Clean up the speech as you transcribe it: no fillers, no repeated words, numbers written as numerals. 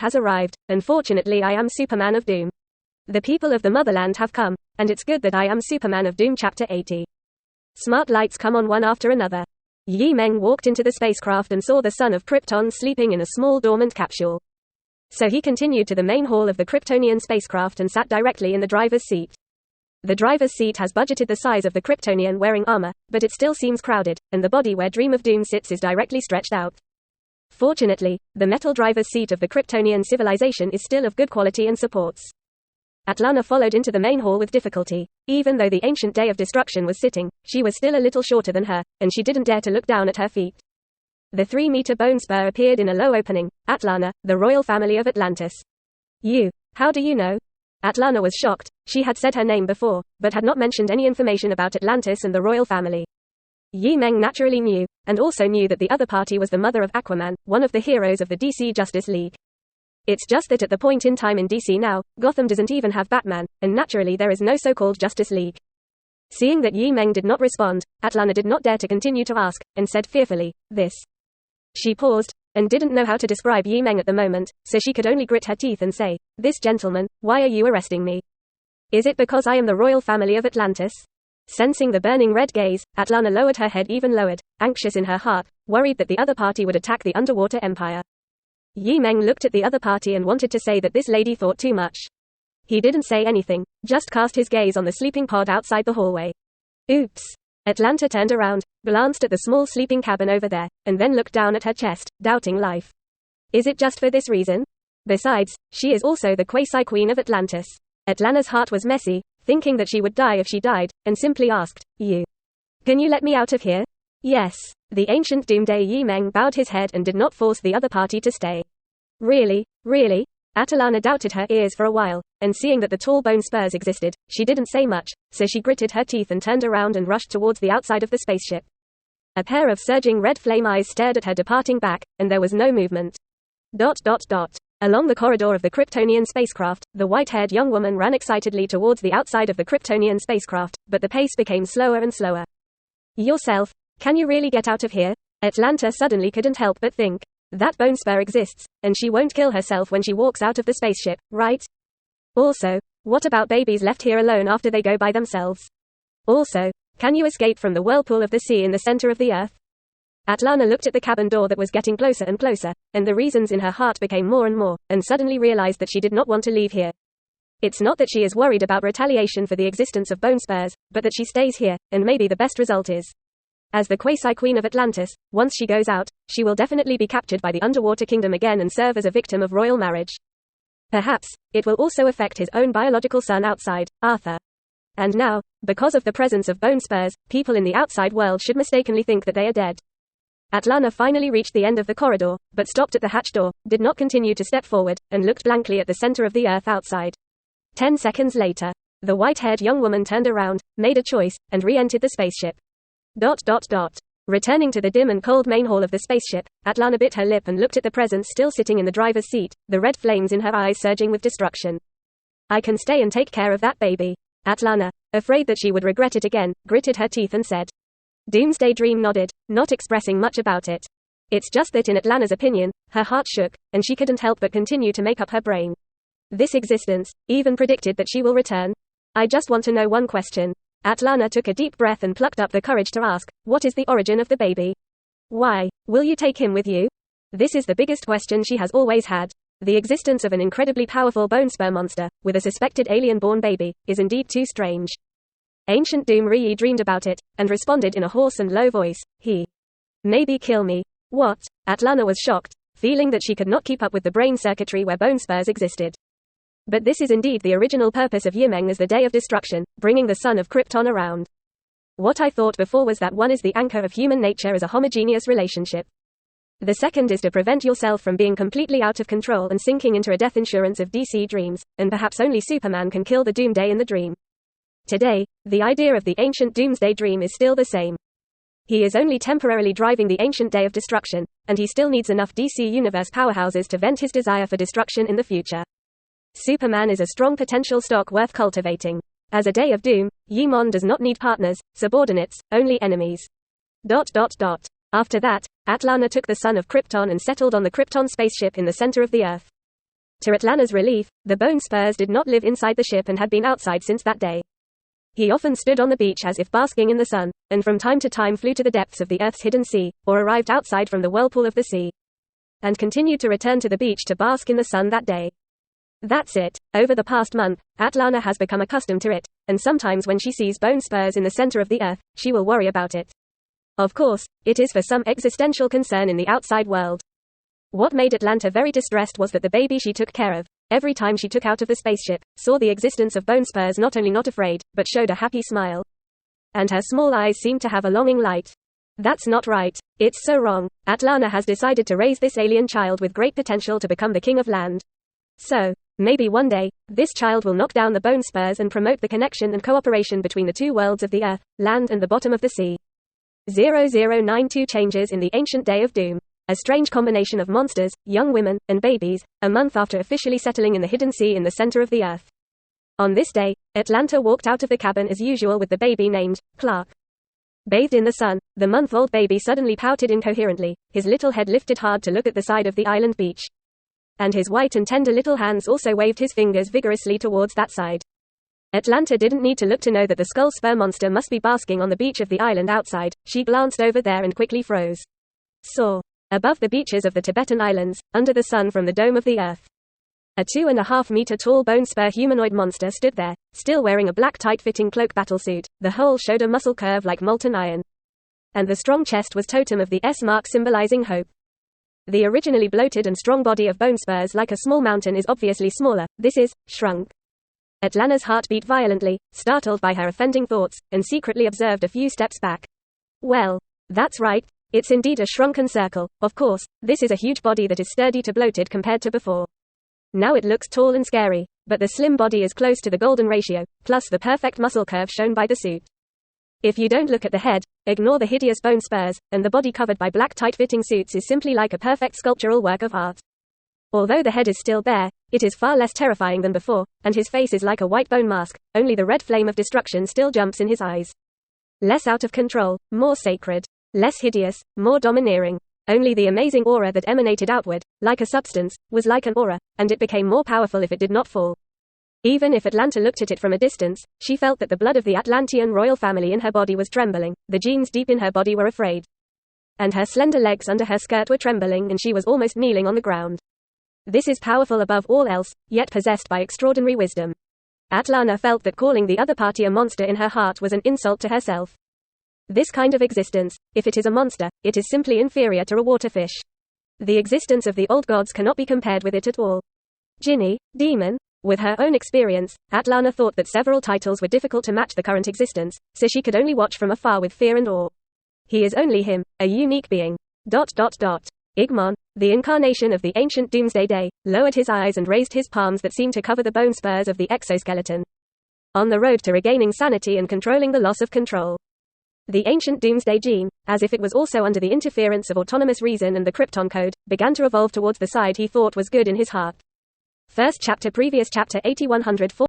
has arrived, and fortunately I am Superman of Doom. The people of the Motherland have come, and it's good that I am Superman of Doom. Chapter 80. Smart lights come on one after another. Meng walked into the spacecraft and saw the son of Krypton sleeping in a small dormant capsule. So he continued to the main hall of the Kryptonian spacecraft and sat directly in the driver's seat. The driver's seat has budgeted the size of the Kryptonian wearing armor, but it still seems crowded, and the body where Dream of Doom sits is directly stretched out. Fortunately, the metal driver's seat of the Kryptonian civilization is still of good quality and supports. Atlana followed into the main hall with difficulty. Even though the ancient day of destruction was sitting, she was still a little shorter than her, and she didn't dare to look down at her feet. The 3-meter bone spur appeared in a low opening. Atlana, the royal family of Atlantis. You. How do you know? Atlana was shocked. She had said her name before, but had not mentioned any information about Atlantis and the royal family. Meng naturally knew, and also knew that the other party was the mother of Aquaman, one of the heroes of the DC Justice League. It's just that at the point in time in DC now, Gotham doesn't even have Batman, and naturally there is no so-called Justice League. Seeing that Meng did not respond, Atlana did not dare to continue to ask, and said fearfully, this. She paused, and didn't know how to describe Meng at the moment, so she could only grit her teeth and say, this gentleman, why are you arresting me? Is it because I am the royal family of Atlantis? Sensing the burning red gaze, Atlana lowered her head even lowered, anxious in her heart, worried that the other party would attack the underwater empire. Meng looked at the other party and wanted to say that this lady thought too much. He didn't say anything, just cast his gaze on the sleeping pod outside the hallway. Oops. Atlanta turned around, glanced at the small sleeping cabin over there, and then looked down at her chest, doubting life. Is it just for this reason? Besides, she is also the quasi-queen of Atlantis. Atlana's heart was messy, thinking that she would die if she died, and simply asked, you. Can you let me out of here? Yes. The ancient Doomsday Meng bowed his head and did not force the other party to stay. Really? Really? Atlana doubted her ears for a while, and seeing that the tall bone spurs existed, she didn't say much, so she gritted her teeth and turned around and rushed towards the outside of the spaceship. A pair of surging red flame eyes stared at her departing back, and there was no movement. Along the corridor of the Kryptonian spacecraft, the white-haired young woman ran excitedly towards the outside of the Kryptonian spacecraft, but the pace became slower and slower. Yourself? Can you really get out of here? Atlanta suddenly couldn't help but think. That bone spur exists, and she won't kill herself when she walks out of the spaceship, right? Also, what about babies left here alone after they go by themselves? Also, can you escape from the whirlpool of the sea in the center of the earth? Atlana looked at the cabin door that was getting closer and closer, and the reasons in her heart became more and more, and suddenly realized that she did not want to leave here. It's not that she is worried about retaliation for the existence of bone spurs, but that she stays here, and maybe the best result is. As the quasi-queen of Atlantis, once she goes out, she will definitely be captured by the underwater kingdom again and serve as a victim of royal marriage. Perhaps, it will also affect his own biological son outside, Arthur. And now, because of the presence of bone spurs, people in the outside world should mistakenly think that they are dead. Atlana finally reached the end of the corridor, but stopped at the hatch door, did not continue to step forward, and looked blankly at the center of the earth outside. 10 seconds later, the white-haired young woman turned around, made a choice, and re-entered the spaceship. Returning to the dim and cold main hall of the spaceship, Atlana bit her lip and looked at the presence still sitting in the driver's seat, the red flames in her eyes surging with destruction. I can stay and take care of that baby. Atlana, afraid that she would regret it again, gritted her teeth and said. Doomsday Dream nodded, not expressing much about it. It's just that in Atlana's opinion, her heart shook, and she couldn't help but continue to make up her brain. This existence, even predicted that she will return. I just want to know one question. Atlana took a deep breath and plucked up the courage to ask, what is the origin of the baby? Why? Will you take him with you? This is the biggest question she has always had. The existence of an incredibly powerful bone spur monster, with a suspected alien-born baby, is indeed too strange. Ancient Doom Ryi dreamed about it, and responded in a hoarse and low voice, he. Maybe kill me. What? Atlana was shocked, feeling that she could not keep up with the brain circuitry where bone spurs existed. But this is indeed the original purpose of Meng as the Day of Destruction, bringing the son of Krypton around. What I thought before was that one is the anchor of human nature as a homogeneous relationship. The second is to prevent yourself from being completely out of control and sinking into a death insurance of DC dreams, and perhaps only Superman can kill the Doomsday in the dream. Today, the idea of the ancient Doomsday Dream is still the same. He is only temporarily driving the ancient Day of Destruction, and he still needs enough DC Universe powerhouses to vent his desire for destruction in the future. Superman is a strong potential stock worth cultivating. As a Day of Doom, Yimon does not need partners, subordinates, only enemies. After that, Atlana took the son of Krypton and settled on the Krypton spaceship in the center of the Earth. To Atlana's relief, the bone spurs did not live inside the ship and had been outside since that day. He often stood on the beach as if basking in the sun, and from time to time flew to the depths of the Earth's hidden sea, or arrived outside from the whirlpool of the sea, and continued to return to the beach to bask in the sun that day. That's it. Over the past month, Atlana has become accustomed to it, and sometimes when she sees bone spurs in the center of the Earth, she will worry about it. Of course, it is for some existential concern in the outside world. What made Atlanta very distressed was that the baby she took care of, every time she took out of the spaceship, saw the existence of bone spurs not only not afraid, but showed a happy smile. And her small eyes seemed to have a longing light. That's not right. It's so wrong. Atlana has decided to raise this alien child with great potential to become the king of land. So, maybe one day, this child will knock down the bone spurs and promote the connection and cooperation between the two worlds of the Earth, land and the bottom of the sea. 0092 changes in the ancient day of doom. A strange combination of monsters, young women, and babies, a month after officially settling in the hidden sea in the center of the Earth. On this day, Atlanta walked out of the cabin as usual with the baby named Clark. Bathed in the sun, the month-old baby suddenly pouted incoherently, his little head lifted hard to look at the side of the island beach. And his white and tender little hands also waved his fingers vigorously towards that side. Atlanta didn't need to look to know that the skull spur monster must be basking on the beach of the island outside. She glanced over there and quickly froze. Saw. Above the beaches of the Tibetan Islands, under the sun from the dome of the Earth, a 2.5-meter tall bone spur humanoid monster stood there, still wearing a black tight-fitting cloak battlesuit. The whole showed a muscle curve like molten iron. And the strong chest was totem of the S mark symbolizing hope. The originally bloated and strong body of bone spurs like a small mountain is obviously smaller. This is shrunk. Atlana's heart beat violently, startled by her offending thoughts, and secretly observed a few steps back. Well, that's right. It's indeed a shrunken circle. Of course, this is a huge body that is sturdy to bloated compared to before. Now it looks tall and scary, but the slim body is close to the golden ratio, plus the perfect muscle curve shown by the suit. If you don't look at the head, ignore the hideous bone spurs, and the body covered by black tight-fitting suits is simply like a perfect sculptural work of art. Although the head is still bare, it is far less terrifying than before, and his face is like a white bone mask, only the red flame of destruction still jumps in his eyes. Less out of control, more sacred. Less hideous, more domineering. Only the amazing aura that emanated outward, like a substance, was like an aura, and it became more powerful if it did not fall. Even if Atlanta looked at it from a distance, she felt that the blood of the Atlantean royal family in her body was trembling, the genes deep in her body were afraid. And her slender legs under her skirt were trembling and she was almost kneeling on the ground. This is powerful above all else, yet possessed by extraordinary wisdom. Atlana felt that calling the other party a monster in her heart was an insult to herself. This kind of existence, if it is a monster, it is simply inferior to a waterfish. The existence of the old gods cannot be compared with it at all. Jinni, demon? With her own experience, Atlana thought that several titles were difficult to match the current existence, so she could only watch from afar with fear and awe. He is only him, a unique being. Igmon, the incarnation of the ancient Doomsday Day, lowered his eyes and raised his palms that seemed to cover the bone spurs of the exoskeleton. On the road to regaining sanity and controlling the loss of control. The ancient Doomsday gene, as if it was also under the interference of autonomous reason and the Krypton code, began to revolve towards the side he thought was good in his heart. First chapter previous chapter 8104